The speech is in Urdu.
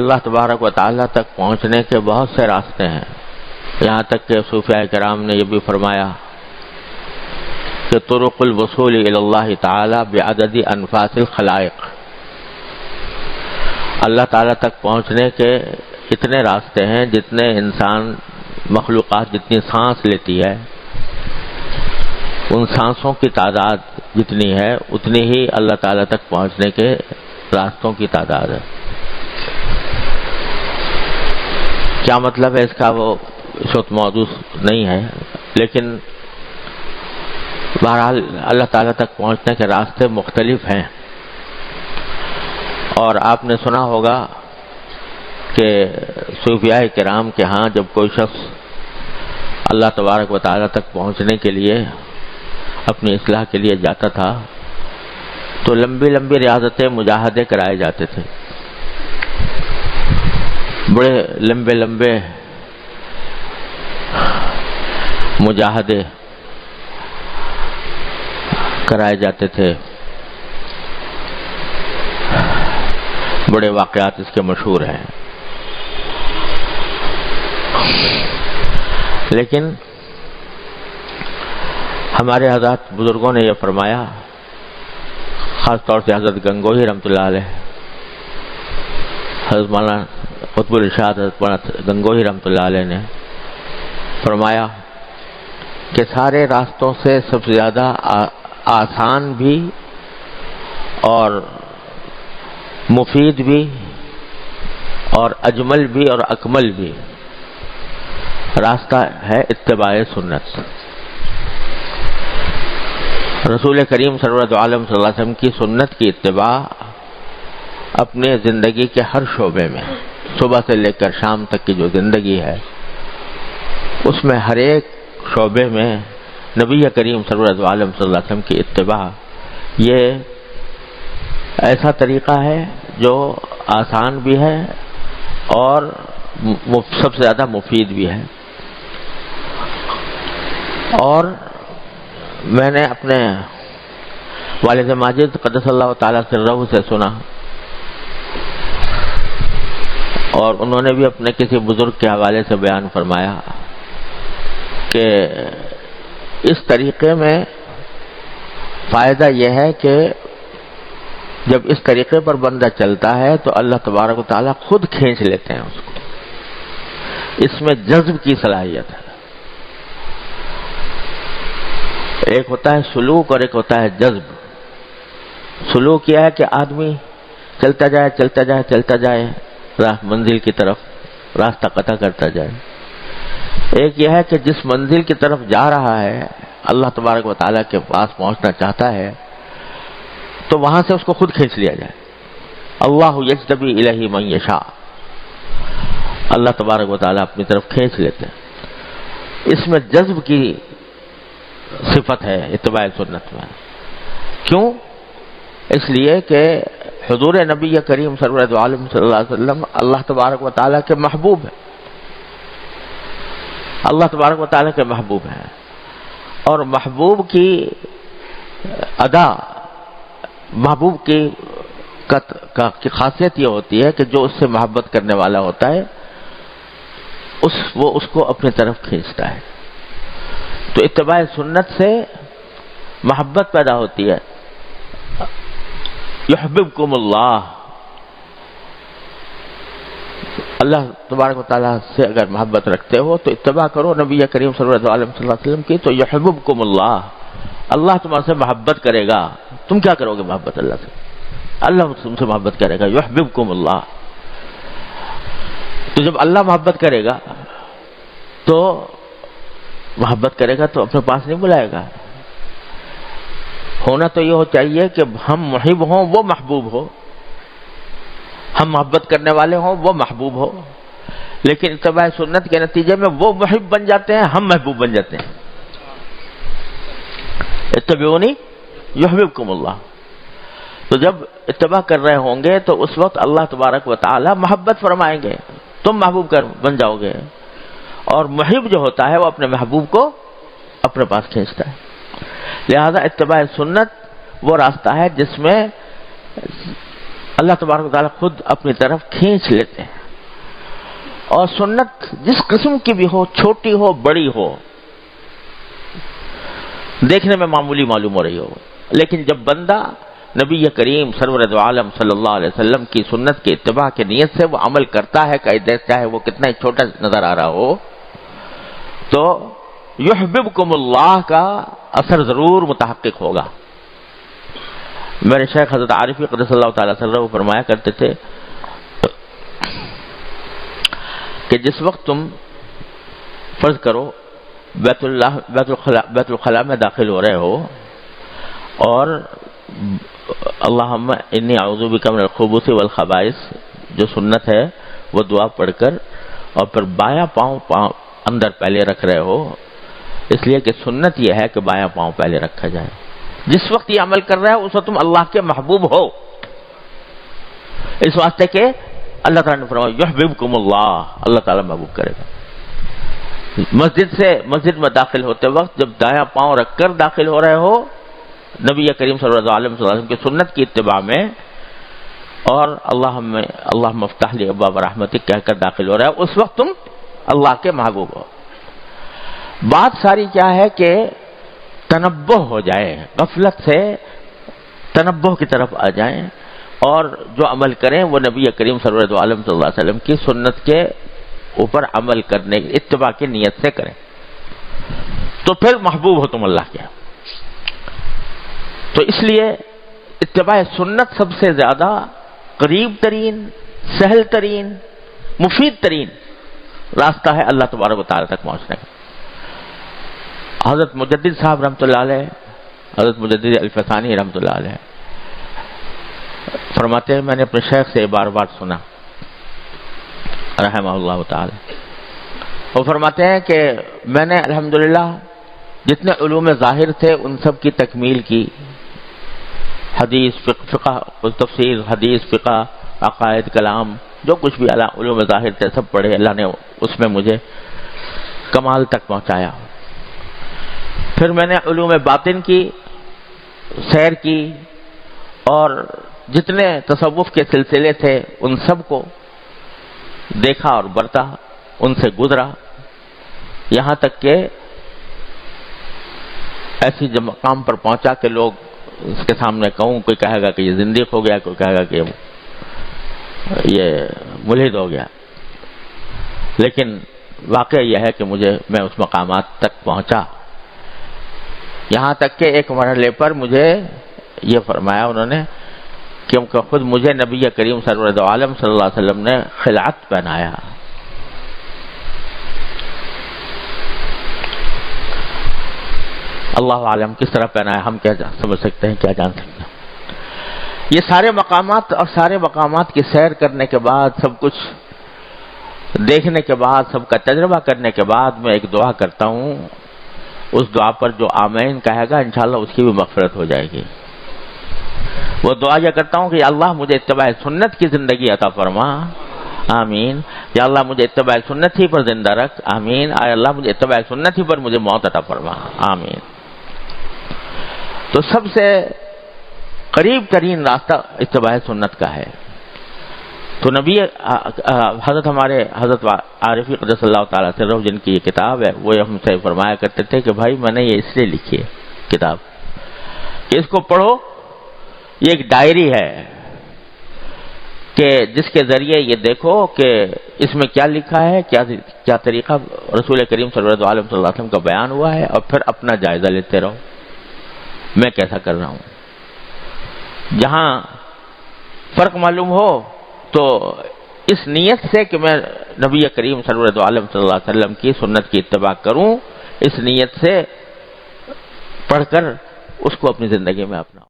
اللہ تبارک و تعالیٰ تک پہنچنے کے بہت سے راستے ہیں، یہاں تک کہ صوفیاء کرام نے یہ بھی فرمایا کہ طرق الوصول الی اللہ تعالی بعدد انفاس الخلائق، اللہ تعالیٰ تک پہنچنے کے اتنے راستے ہیں جتنے انسان مخلوقات جتنی سانس لیتی ہے، ان سانسوں کی تعداد جتنی ہے اتنی ہی اللہ تعالیٰ تک پہنچنے کے راستوں کی تعداد ہے۔ کیا مطلب ہے اس کا وہ اس وقت موضوع نہیں ہے، لیکن بہرحال اللہ تعالیٰ تک پہنچنے کے راستے مختلف ہیں۔ اور آپ نے سنا ہوگا کہ صوفیاء کرام کے ہاں جب کوئی شخص اللہ تبارک و تعالیٰ تک پہنچنے کے لیے اپنی اصلاح کے لیے جاتا تھا تو لمبی لمبی ریاضتیں مجاہدے کرائے جاتے تھے، بڑے لمبے لمبے مجاہدے کرائے جاتے تھے، بڑے واقعات اس کے مشہور ہیں۔ لیکن ہمارے حضرات بزرگوں نے یہ فرمایا، خاص طور سے حضرت گنگوہی رحمۃ اللہ علیہ، حضرت مولانا قطب الارشاد حضرت مولانا گنگوہی رحمۃ اللہ علیہ نے فرمایا کہ سارے راستوں سے سب سے زیادہ آسان بھی اور مفید بھی اور اجمل بھی اور اکمل بھی راستہ ہے اتباع سنت۔ رسول کریم سرورت عالم صلی اللہ علیہ وسلم کی سنت کی اتباع اپنے زندگی کے ہر شعبے میں، صبح سے لے کر شام تک کی جو زندگی ہے اس میں ہر ایک شعبے میں نبی کریم سرورت عالم صلی اللہ علیہ وسلم کی اتباع یہ ایسا طریقہ ہے جو آسان بھی ہے اور سب سے زیادہ مفید بھی ہے۔ اور میں نے اپنے والد ماجد قدس اللہ تعالیٰ سرہ سے سنا، اور انہوں نے بھی اپنے کسی بزرگ کے حوالے سے بیان فرمایا کہ اس طریقے میں فائدہ یہ ہے کہ جب اس طریقے پر بندہ چلتا ہے تو اللہ تبارک و تعالیٰ خود کھینچ لیتے ہیں اس کو، اس میں جذب کی صلاحیت ہے۔ ایک ہوتا ہے سلوک اور ایک ہوتا ہے جذب۔ سلوک یہ ہے کہ آدمی چلتا جائے چلتا جائے چلتا جائے منزل کی طرف راستہ قطع کرتا جائے۔ ایک یہ ہے کہ جس منزل کی طرف جا رہا ہے اللہ تبارک و تعالیٰ کے پاس پہنچنا چاہتا ہے تو وہاں سے اس کو خود کھینچ لیا جائے۔ اللہ یجتبی الیہ من یشاء، اللہ تبارک و تعالیٰ اپنی طرف کھینچ لیتے ہیں۔ اس میں جذب کی صفت ہے اتباع سنت میں۔ کیوں؟ اس لیے کہ حضور نبی کریم سرورت عالم صلی اللہ علیہ وسلم اللہ تبارک و تعالیٰ کے محبوب ہیں، اللہ تبارک و تعالیٰ کے محبوب ہیں، اور محبوب کی ادا، محبوب کی خاصیت یہ ہوتی ہے کہ جو اس سے محبت کرنے والا ہوتا ہے وہ اس کو اپنی طرف کھینچتا ہے۔ تو اتباع سنت سے محبت پیدا ہوتی ہے۔ یحببکم اللہ، اللہ تبارک و تعالیٰ سے اگر محبت رکھتے ہو تو اتباع کرو نبی کریم صلی اللہ علیہ وسلم کی، تو یحببکم اللہ، اللہ تمہارے سے محبت کرے گا۔ تم کیا کرو گے محبت اللہ سے؟ اللہ تم سے محبت کرے گا۔ یحببکم اللہ، تو جب اللہ محبت کرے گا تو محبت کرے گا تو اپنے پاس نہیں بلائے گا۔ ہونا تو یہ ہو چاہیے کہ ہم محب ہوں وہ محبوب ہو، ہم محبت کرنے والے ہوں وہ محبوب ہو، لیکن اتباع سنت کے نتیجے میں وہ محب بن جاتے ہیں، ہم محبوب بن جاتے ہیں۔ اتبعونی یحببکم اللہ، تو جب اتباع کر رہے ہوں گے تو اس وقت اللہ تبارک و تعالی محبت فرمائیں گے، تم محبوب بن جاؤ گے، اور محب جو ہوتا ہے وہ اپنے محبوب کو اپنے پاس کھینچتا ہے۔ لہذا اتباع سنت وہ راستہ ہے جس میں اللہ تبارک و تعالیٰ خود اپنی طرف کھینچ لیتے ہیں. اور سنت جس قسم کی بھی ہو، چھوٹی ہو بڑی ہو، دیکھنے میں معمولی معلوم ہو رہی ہو، لیکن جب بندہ نبی کریم سرور دو عالم صلی اللہ علیہ وسلم کی سنت کی اتباع کی نیت سے وہ عمل کرتا ہے، چاہے وہ کتنا ہی چھوٹا نظر آ رہا ہو، تو یحببکم اللہ کا اثر ضرور متحقق ہوگا. میرے شیخ حضرت عارفی قدس اللہ تعالی سرہ فرمایا کرتے تھے کہ جس وقت تم فرض کرو بیت الخلاء میں داخل ہو رہے ہو اور اللہم انی اعوذ بک من الخبث والخبائث جو سنت ہے وہ دعا پڑھ کر اور پھر بایاں پاؤں اندر پہلے رکھ رہے ہو، اس لیے کہ سنت یہ ہے کہ بایاں پاؤں پہلے رکھا جائے. جس وقت یہ عمل کر رہا ہے اس وقت تم اللہ کے محبوب ہو، اس واسطے کہ اللہ تعالیٰ نے فرمایا یحببکم اللہ، اللہ تعالیٰ محبوب کرے گا. مسجد میں داخل ہوتے وقت جب دایاں پاؤں رکھ کر داخل ہو رہے ہو نبی کریم صلی اللہ علیہ وسلم کی سنت کی اتباع میں، اور اللہم افتح لی ابواب رحمتک کہہ کر داخل ہو رہا ہے، اس وقت تم اللہ کے محبوب ہو. بات ساری کیا ہے کہ تنبہ ہو جائے، غفلت سے تنبہ کی طرف آ جائیں اور جو عمل کریں وہ نبی کریم صلی اللہ علیہ وسلم کی سنت کے اوپر عمل کرنے اتباع کی نیت سے کریں، تو پھر محبوب ہو تم اللہ کے. تو اس لیے اتباع سنت سب سے زیادہ قریب ترین، سہل ترین، مفید ترین راستہ ہے اللہ تبارک و تعالیٰ تک پہنچنے کا. حضرت مجدد صاحب رحمۃ اللہ علیہ، حضرت مجدد الفسانی رحمۃ اللہ علیہ فرماتے ہیں، میں نے اپنے شیخ سے بار بار سنا رحمہ اللہ تعالی، وہ فرماتے ہیں کہ میں نے الحمدللہ جتنے علوم ظاہر تھے ان سب کی تکمیل کی، حدیث فقہ تفسیر، حدیث فقہ، عقائد، کلام، جو کچھ بھی علوم ظاہر تھے سب پڑھے، اللہ نے اس میں مجھے کمال تک پہنچایا. پھر میں نے علوم باطن کی سیر کی اور جتنے تصوف کے سلسلے تھے ان سب کو دیکھا اور برتا، ان سے گزرا، یہاں تک کہ ایسی مقام پر پہنچا کہ لوگ اس کے سامنے کہوں، کوئی کہے گا کہ یہ زندیق ہو گیا، کوئی کہے گا کہ یہ ملحد ہو گیا، لیکن واقعہ یہ ہے کہ میں اس مقامات تک پہنچا. یہاں تک کہ ایک مرحلے پر مجھے یہ فرمایا انہوں نے کیونکہ خود مجھے نبی کریم سرور دو عالم صلی اللہ علیہ وسلم نے خلعت پہنایا. اللہ عالم کس طرح پہنایا ہم کیا سمجھ سکتے ہیں، کیا جان سکتے ہیں. یہ سارے مقامات اور سارے مقامات کی سیر کرنے کے بعد، سب کچھ دیکھنے کے بعد، سب کا تجربہ کرنے کے بعد میں ایک دعا کرتا ہوں، اس دعا پر جو آمین کہے گا انشاءاللہ اس کی بھی مغفرت ہو جائے گی. وہ دعا یہ کرتا ہوں کہ یا اللہ مجھے اتباع سنت کی زندگی عطا فرما، آمین. یا اللہ مجھے اتباع سنت ہی پر زندہ رکھ، آمین. اے اللہ مجھے اتباع سنت ہی پر مجھے موت عطا فرما، آمین. تو سب سے قریب ترین راستہ اتباع سنت کا ہے. تو نبی حضرت عارفی قدس اللہ تعالیٰ سے جن کی یہ کتاب ہے وہ ہم سے فرمایا کرتے تھے کہ بھائی میں نے یہ اس لیے لکھی ہے کتاب کہ اس کو پڑھو، یہ ایک ڈائری ہے کہ جس کے ذریعے یہ دیکھو کہ اس میں کیا لکھا ہے، کیا طریقہ رسول کریم صلی اللہ علیہ وسلم کا بیان ہوا ہے، اور پھر اپنا جائزہ لیتے رہو میں کیسا کر رہا ہوں. جہاں فرق معلوم ہو تو اس نیت سے کہ میں نبی کریم صلی اللہ علیہ وسلم کی سنت کی اتباع کروں، اس نیت سے پڑھ کر اس کو اپنی زندگی میں اپناؤں.